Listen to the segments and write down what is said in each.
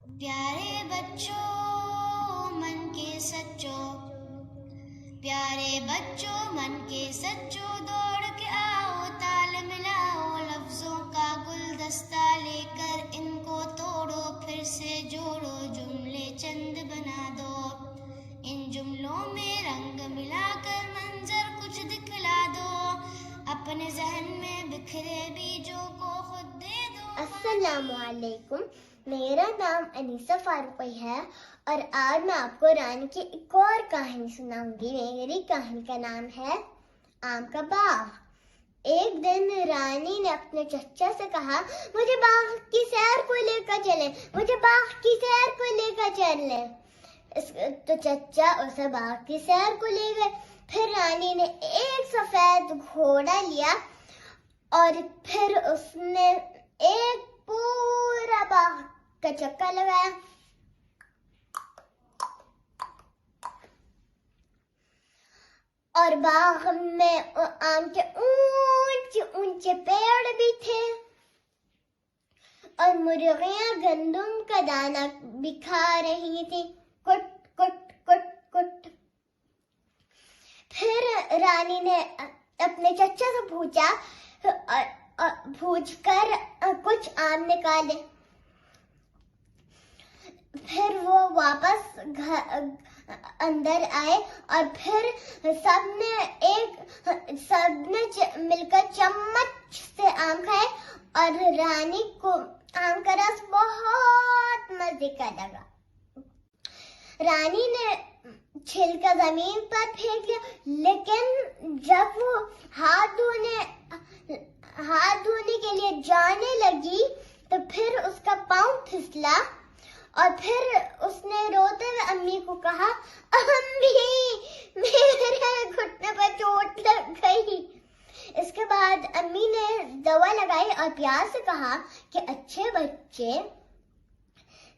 پیارے بچوں من کے سچوں، پیارے بچوں من کے سچوں، دوڑ کے آؤ تال ملاؤ، لفظوں کا گلدستہ لے کر ان کو توڑو، پھر سے جوڑو، جملے چند بنا دو، ان جملوں میں رنگ ملا کر منظر کچھ دکھلا دو، اپنے ذہن میں بکھرے بیجوں کو خود دے دو۔ السلام علیکم، میرا نام انیسہ فاروقی ہے اور آج میں آپ کو رانی کی ایک اور کہانی سناؤں گی۔ میری کہانی کا نام ہے آم کا باغ۔ ایک دن رانی نے اپنے چچا سے کہا، مجھے باغ کی سیر کو لے کر چلیں، مجھے باغ کی سیر کو لے کر چلیں۔ تو چچا اسے باغ کی سیر کو لے گئے۔ پھر رانی نے ایک سفید گھوڑا لیا اور پھر اس نے ایک پورا باغ کا چکر لگایا اور باغ میں آم کے اونچے اونچے پیڑ بھی تھے اور مرغیاں گندم کا دانہ بھی کھا رہی تھی، کٹ کٹ کٹ کٹ۔ پھر رانی نے اپنے چچا سے پوچھ کر کچھ آم نکالے۔ پھر وہ واپس اندر آئے اور پھر سب نے مل کر چمچ سے آم کھائے اور رانی کو آم کا رس بہت مزے کا لگا۔ رانی نے چھلکا زمین پر پھینک دیا، لیکن جب وہ ہاتھ دھونے کے لیے جانے لگی تو پھر اس کا پاؤں پھسلا اور پھر اس نے روتے ہوئے امی کو کہا، امی میرے گھٹنے پر چوٹ لگ گئی۔ اس کے بعد امی نے دوا لگائی اور پیار سے کہا کہ اچھے بچے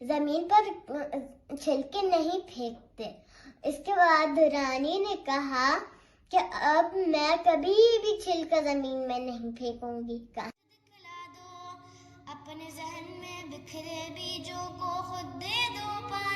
زمین پر چھلکے نہیں پھینکتے۔ اس کے بعد رانی نے کہا کہ اب میں کبھی بھی چھلکا زمین میں نہیں پھینکوں گی۔ دکھلا دو، اپنے ذہن میں بکھرے بیجوں کو خود دے دو پانی۔